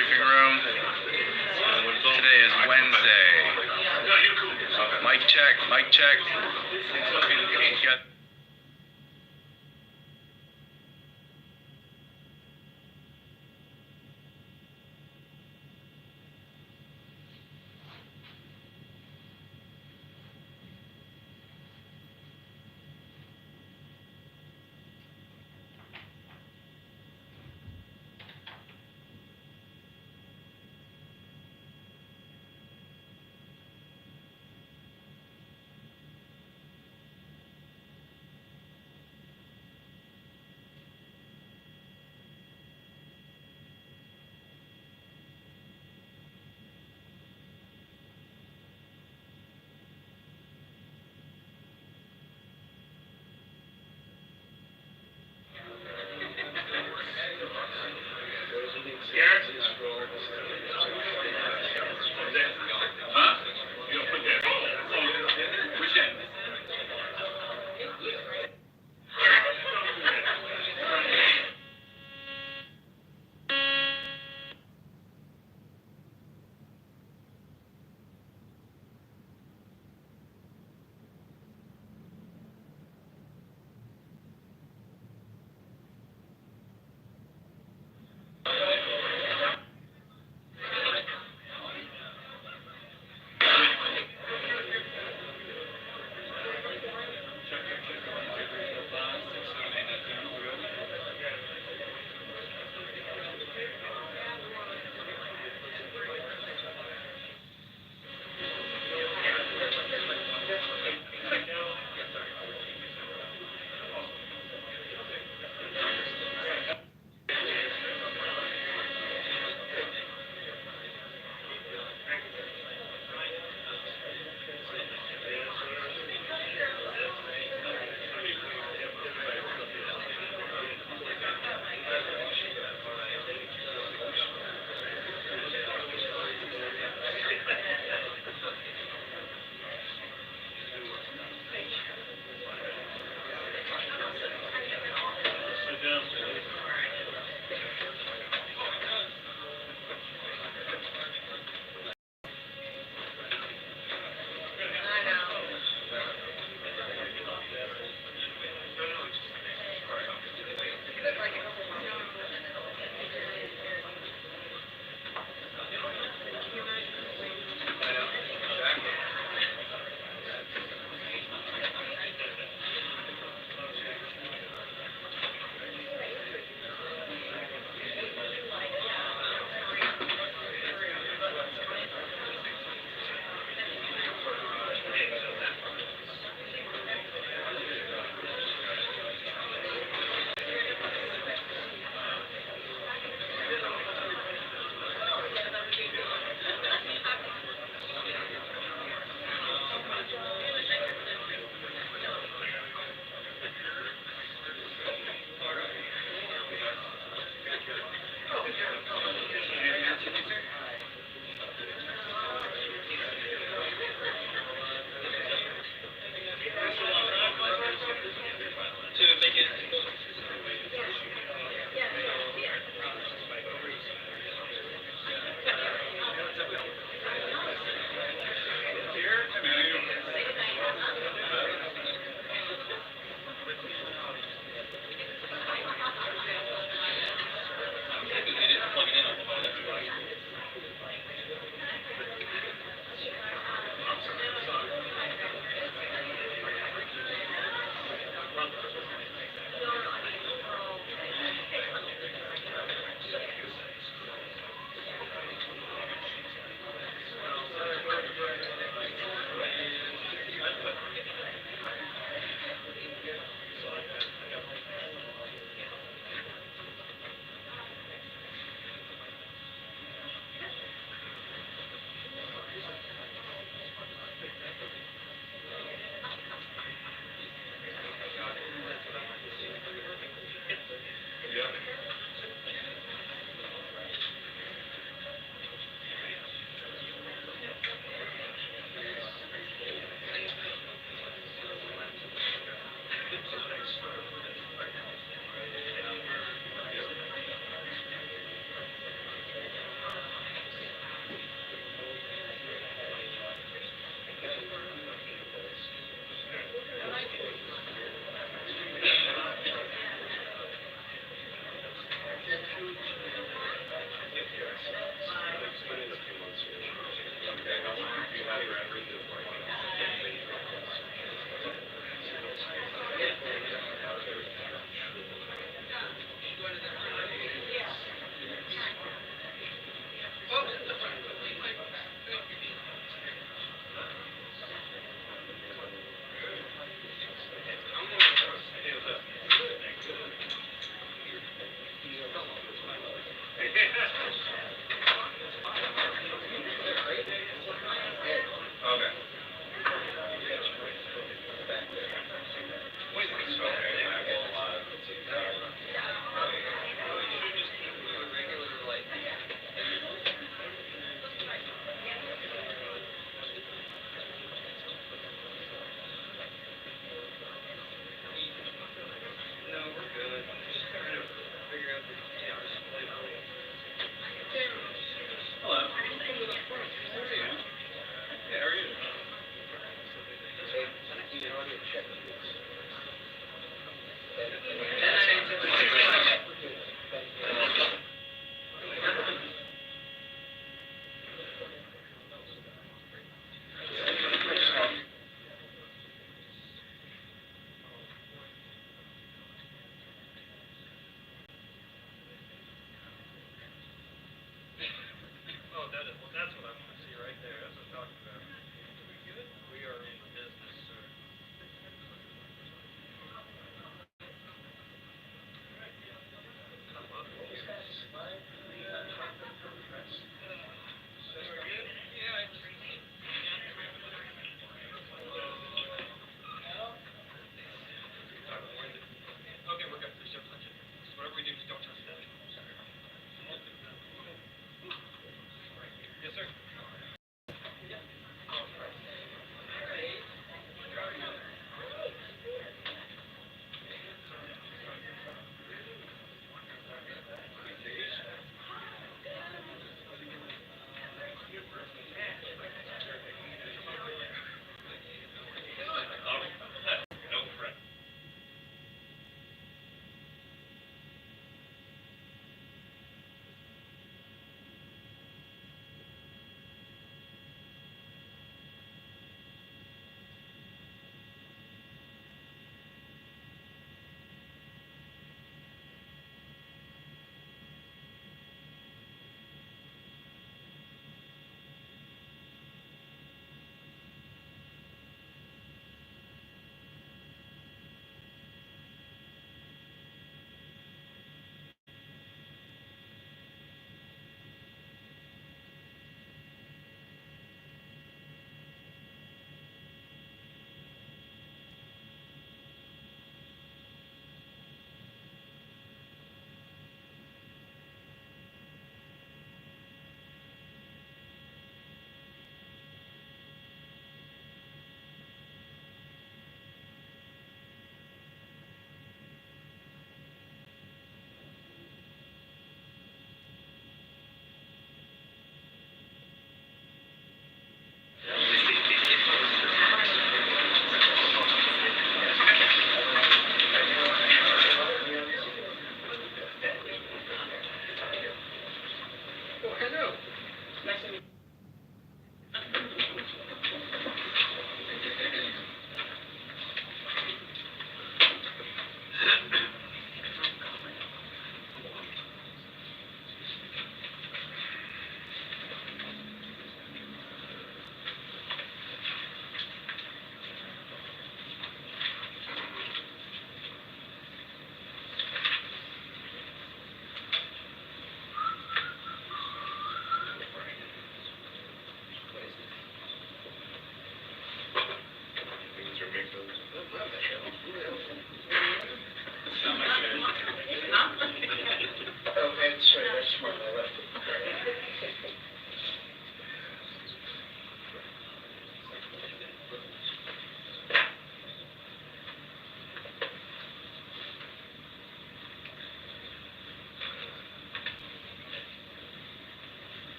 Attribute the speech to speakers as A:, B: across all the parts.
A: briefing room. Today is Wednesday. Mic check, mic check.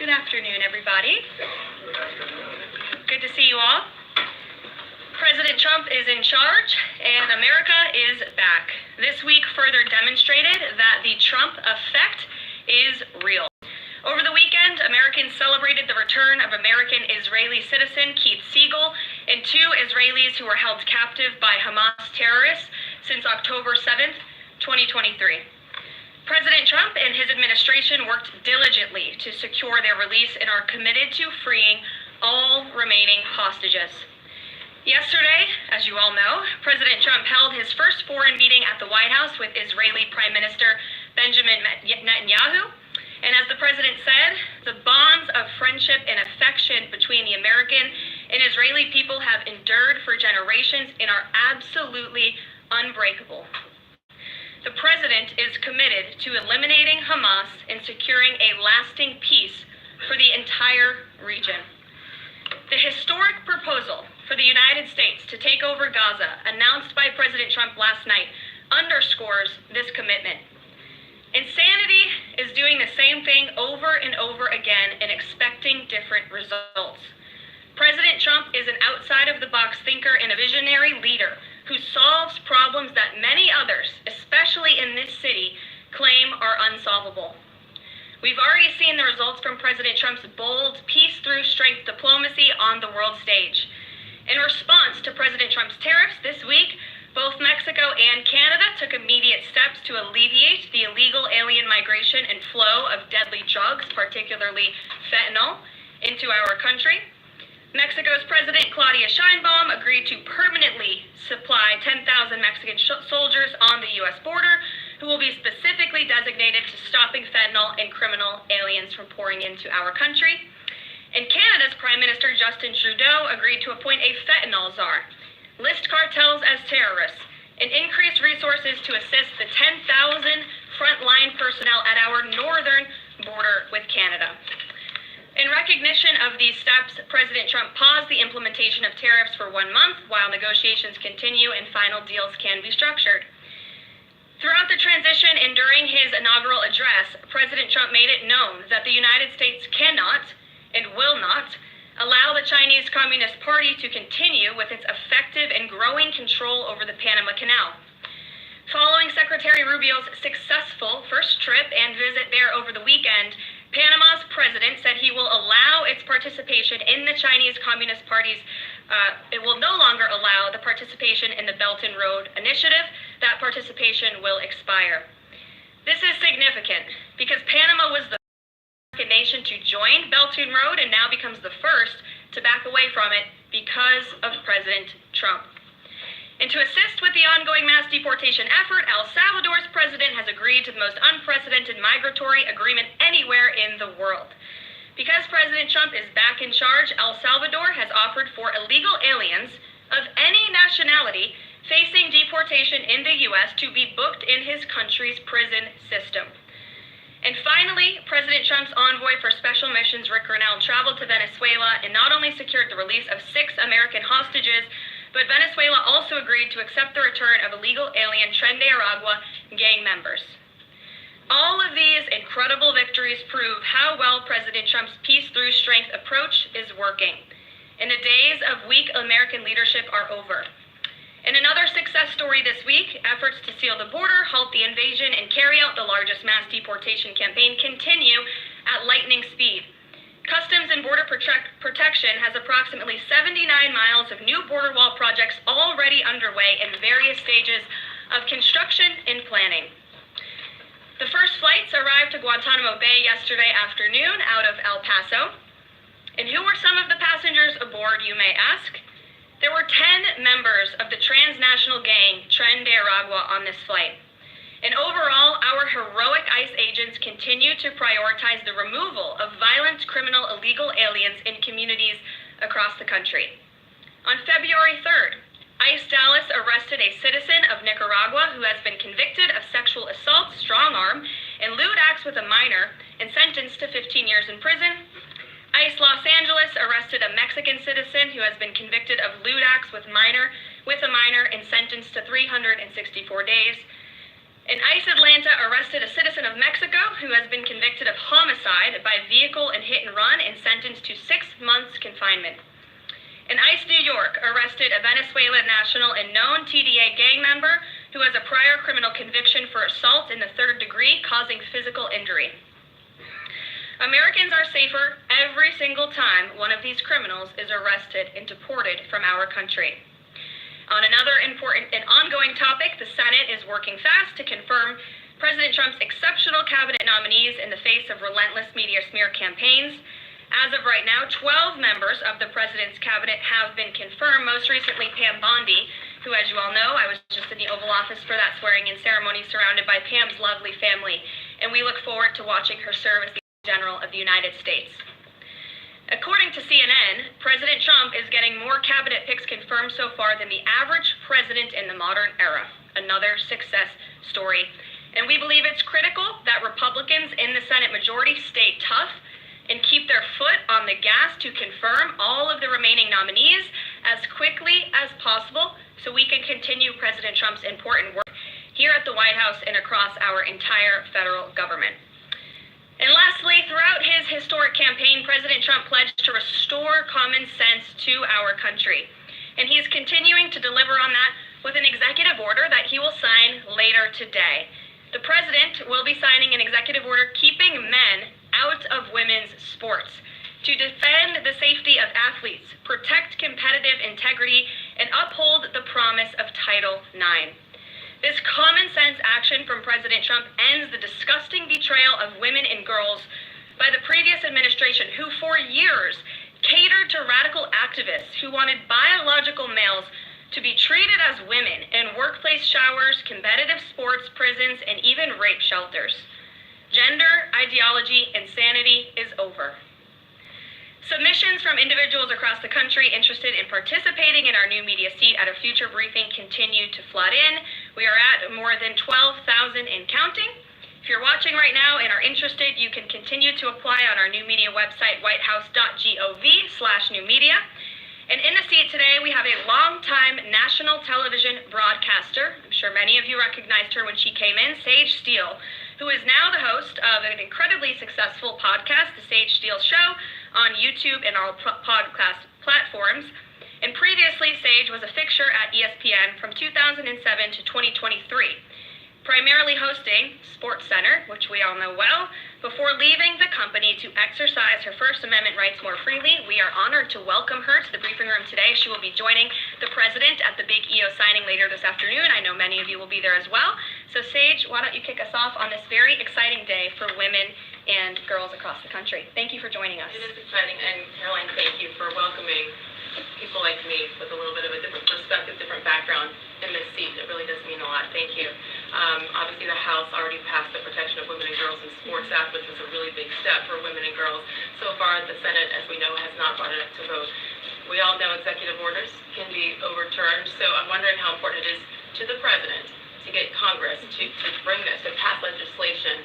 B: Good afternoon, everybody. Good to see you all. President Trump is in charge, and America is back. This week further demonstrated that the Trump effect is real. Over the weekend, Americans celebrated the return of American-Israeli citizen Keith Siegel and 2 Israelis who were held captive by Hamas terrorists since October 7th, 2023. President Trump and his administration worked diligently to secure their release and are committed to freeing all remaining hostages. Yesterday, as you all know, President Trump held his first foreign meeting at the White House with Israeli Prime Minister Benjamin Netanyahu. And as the president said, the bonds of friendship and affection between the American and Israeli people have endured for generations and are absolutely unbreakable. The president is committed to eliminating Hamas and securing a lasting peace for the entire region. The historic proposal for the United States to take over Gaza, announced by President Trump last night, underscores this commitment. Insanity is doing the same thing over and over again and expecting different results. President Trump is an outside-of-the-box thinker and a visionary leader who solves problems that many others, especially in this city, claim are unsolvable. We've already seen the results from President Trump's bold peace-through-strength diplomacy on the world stage. In response to President Trump's tariffs this week, both Mexico and Canada took immediate steps to alleviate the illegal alien migration and flow of deadly drugs, particularly fentanyl, into our country. Mexico's President Claudia Sheinbaum agreed to permanently supply 10,000 Mexican soldiers on the U.S. border who will be specifically designated to stopping fentanyl and criminal aliens from pouring into our country. And Canada's Prime Minister Justin Trudeau agreed to appoint a fentanyl czar, list cartels as terrorists, and increase resources to assist the 10,000 frontline personnel at our northern border with Canada. In recognition of these steps, President Trump paused the implementation of tariffs for 1 month while negotiations continue and final deals can be structured. Throughout the transition and during his inaugural address, President Trump made it known that the United States cannot and will not allow the Chinese Communist Party to continue with its effective and growing control over the Panama Canal. Following Secretary Rubio's successful first trip and visit there over the weekend, Panama's president said he will allow its participation in the Chinese Communist Party's, it will no longer allow the participation in the Belt and Road Initiative. That participation will expire. This is significant because Panama was the first nation to join Belt and Road and now becomes the first to back away from it because of President Trump. And to assist with the ongoing mass deportation effort, El Salvador's president has agreed to the most unprecedented migratory agreement anywhere in the world. Because President Trump is back in charge, El Salvador has offered for illegal aliens of any nationality facing deportation in the U.S. to be booked in his country's prison system. And finally, President Trump's envoy for special missions, Rick Grinnell, traveled to Venezuela and not only secured the release of 6 American hostages, but Venezuela also agreed to accept the return of illegal alien Sintayehu gang members. All of these incredible victories prove how well President Trump's peace through strength approach is working. And the days of weak American leadership are over. In another success story this week, efforts to seal the border, halt the invasion, and carry out the largest mass deportation campaign continue at lightning speed. Customs and Border Protection has approximately 79 miles of new border wall projects already underway in various stages of construction and planning. The first flights arrived to Guantanamo Bay yesterday afternoon out of El Paso. And who were some of the passengers aboard, you may ask? There were 10 members of the transnational gang Sintayehu on this flight. And overall, our heroic ICE agents continue to prioritize the removal of violent criminal illegal aliens in communities across the country. On February 3rd, ICE Dallas arrested a citizen of Nicaragua who has been convicted of sexual assault, strong arm, and lewd acts with a minor and sentenced to 15 years in prison. ICE Los Angeles arrested a Mexican citizen who has been convicted of lewd acts with a minor and sentenced to 364 days. And ICE Atlanta arrested a citizen of Mexico who has been convicted of homicide by vehicle and hit and run and sentenced to 6 months confinement. And ICE New York arrested a Venezuelan national and known TDA gang member who has a prior criminal conviction for assault in the 3rd degree causing physical injury. Americans are safer every single time one of these criminals is arrested and deported from our country. On another important and ongoing topic, the Senate is working fast to confirm President Trump's exceptional cabinet nominees in the face of relentless media smear campaigns. As of right now, 12 members of the president's cabinet have been confirmed, most recently Pam Bondi, who, as you all know, I was just in the Oval Office for that swearing-in ceremony surrounded by Pam's lovely family, and we look forward to watching her serve as the General of the United States. According to CNN, President Trump is getting more cabinet picks confirmed so far than the average president in the modern era. Another success story. And we believe it's critical that Republicans in the Senate majority stay tough and keep their foot on the gas to confirm all of the remaining nominees as quickly as possible so we can continue President Trump's important work here at the White House and across our entire federal government. And lastly, throughout his historic campaign, President Trump pledged to restore common sense to our country. And he's continuing to deliver on that with an executive order that he will sign later today. The president will be signing an executive order keeping men out of women's sports to defend the safety of athletes, protect competitive integrity, and uphold the promise of Title IX. This common sense action from President Trump ends the disgusting betrayal of women and girls by the previous administration, who for years catered to radical activists who wanted biological males to be treated as women in workplace showers, competitive sports, prisons, and even rape shelters. Gender ideology insanity is over. Submissions from individuals across the country interested in participating in our new media seat at a future briefing continue to flood in. We are at more than 12,000 and counting. If you're watching right now and are interested, you can continue to apply on our new media website, whitehouse.gov/newmedia. And in the seat today, we have a longtime national television broadcaster. I'm sure many of you recognized her when she came in, Sage Steele, who is now the host of an incredibly successful podcast, The Sage Steele Show, on YouTube and all podcast platforms. And previously, Sage was a fixture at ESPN from 2007 to 2023. primarily hosting Sports Center, which we all know well. Before leaving the company to exercise her First Amendment rights more freely, we are honored to welcome her to the briefing room today. She will be joining the president at the big EO signing later this afternoon. I know many of you will be there as well. So Sage, why don't you kick us off on this very exciting day for women and girls across the country. Thank you for joining us.
C: It is exciting, and Caroline, thank you for welcoming people like me with a little bit of a different perspective, different background in this seat. It really does mean a lot. Thank you. Obviously, the House already passed the Protection of Women and Girls in Sports Act, which was a really big step for women and girls. So far, the Senate, as we know, has not brought it up to vote. We all know executive orders can be overturned, so I'm wondering how important it is to the president to get Congress to bring this, to pass legislation.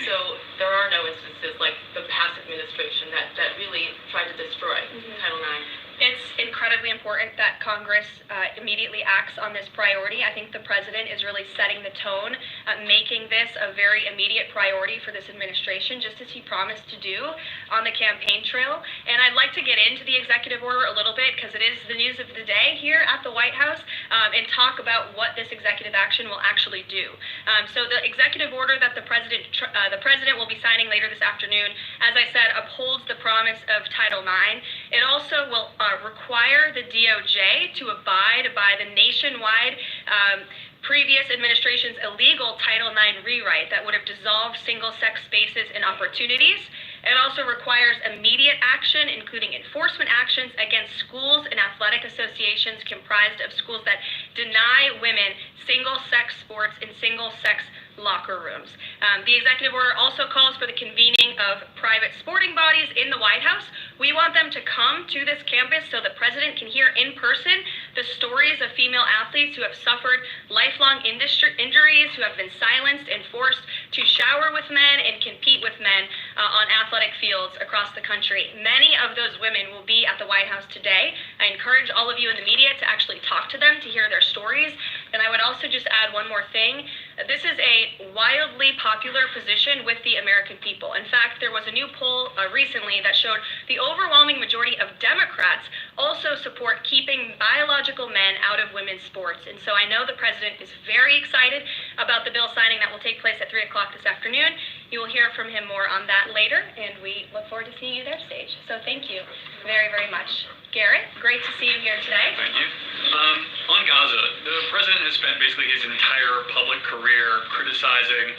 C: So there are no instances like the past administration that really tried to destroy Title IX.
B: It's incredibly important that Congress immediately acts on this priority. I think the president is really setting the tone, making this a very immediate priority for this administration, just as he promised to do on the campaign trail. And I'd like to get into the executive order a little bit, because it is the news of the day here at the White House, and talk about what this executive action will actually do. So the executive order that the president will be signing later this afternoon, as I said, upholds the promise of Title IX. It also will require the DOJ to abide by the nationwide previous administration's illegal Title IX rewrite that would have dissolved single-sex spaces and opportunities. It also requires immediate action, including enforcement actions against schools and athletic associations comprised of schools that deny women single-sex sports in single-sex locker rooms. The executive order also calls for the convening of private sporting bodies in the White House. We want them to come to this campus so the president can hear in person the stories of female athletes who have suffered lifelong injuries, who have been silenced and forced to shower with men and compete with men on athletic fields across the country. Many of those women will be at the White House today. I encourage all of you in the media to actually talk to them, to hear their stories. And I would also just add one more thing. This is a wildly popular position with the American people. In fact, there was a new poll recently that showed the overwhelming majority of Democrats also support keeping biological men out of women's sports. And so I know the president is very excited about the bill signing that will take place at 3 o'clock this afternoon. You will hear from him more on that later, and we look forward to seeing you there, Sage. So thank you very, very much. Garrett, great to see you here today.
D: Thank you. On Gaza, the president has spent basically his entire public career criticizing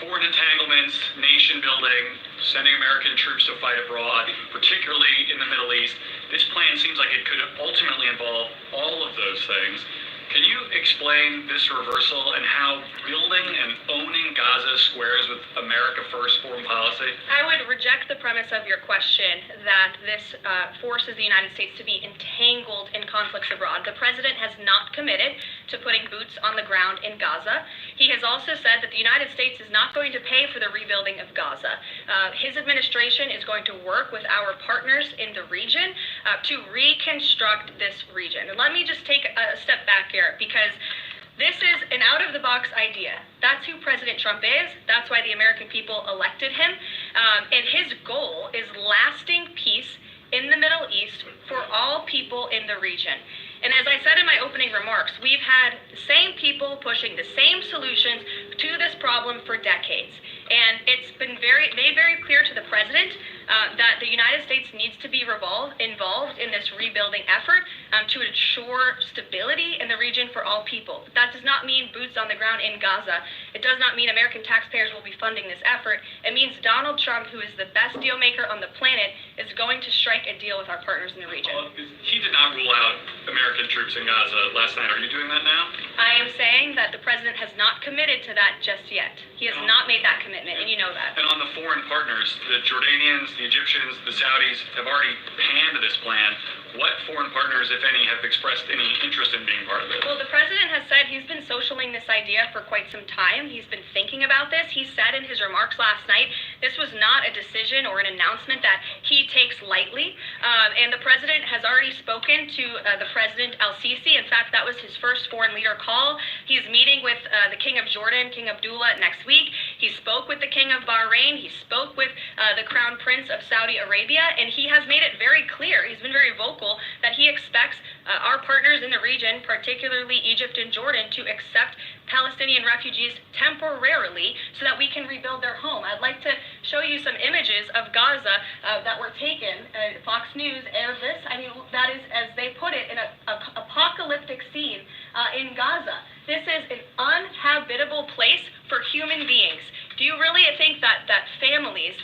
D: foreign entanglements, nation building, sending American troops to fight abroad, particularly in the Middle East. This plan seems like it could ultimately involve all of those things. Can you explain this reversal and how building and owning Gaza squares with America First foreign policy?
B: I would reject the premise of your question that this forces the United States to be entangled in conflicts abroad. The president has not committed to putting boots on the ground in Gaza. He has also said that the United States is not going to pay for the rebuilding of Gaza. His administration is going to work with our partners in the region to reconstruct this region. And let me just take a step back here, because this is an out-of-the-box idea. That's who President Trump is. That's why the American people elected him. And his goal is lasting peace in the Middle East for all people in the region. And as I said in my opening remarks, we've had the same people pushing the same solutions to this problem for decades. And it's been made very clear to the president that the United States needs to be involved in this rebuilding effort to ensure stability in the region for all people. But that does not mean boots on the ground in Gaza. It does not mean American taxpayers will be funding this effort. It means Donald Trump, who is the best deal maker on the planet, is going to strike a deal with our partners in the region.
D: He did not rule out American troops in Gaza last night. Are you doing that now?
B: I am saying that the president has not committed to that just yet. He has not made that commitment, and you know that.
D: And on the foreign partners, the Jordanians, the Egyptians, the Saudis have already panned this plan. What foreign partners, if any, have expressed any interest in being part of it?
B: Well, the president has said he's been socialing this idea for quite some time. He's been thinking about this. He said in his remarks last night, this was not a decision or an announcement that he takes lightly. And the president has already spoken to the President al-Sisi. In fact, that was his first foreign leader call. He's meeting with the King of Jordan, King Abdullah, next week. He spoke with the King of Bahrain. He spoke with the Crown Prince of Saudi Arabia, and he has made it very clear, he's been very vocal, that he expects our partners in the region, particularly Egypt and Jordan, to accept Palestinian refugees temporarily so that we can rebuild their home. I'd like to show you some images of Gaza that were taken. Fox News aired this. I mean, that is, as they put it, in an apocalyptic scene in Gaza. This is an uninhabitable place for human beings. Do you really think that families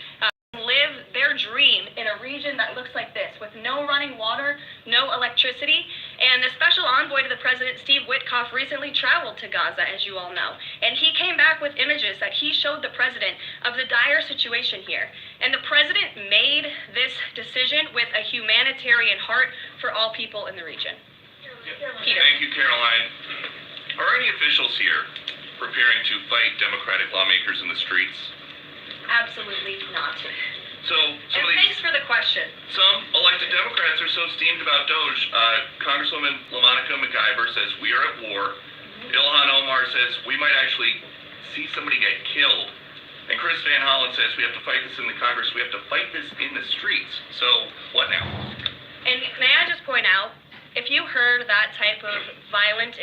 B: live their dream in a region that looks like this, with no running water, no electricity? And the special envoy to the president, Steve Witkoff, recently traveled to Gaza, as you all know, and he came back with images that he showed the president of the dire situation here. And the president made this decision with a humanitarian heart for all people in the region. Peter.
A: Thank you, Caroline. Are any officials here preparing to fight Democratic lawmakers in the streets?
B: Absolutely not.
A: So some of
B: And
A: these,
B: thanks for the question.
A: some elected Democrats are so steamed about DOJ. Congresswoman LaMonica McIver says we are at war. Ilhan Omar says we might actually see somebody get killed. And Chris Van Hollen says we have to fight this in the Congress. We have to fight this in the streets. So what now?
B: And may I just point out, if you heard that type of violent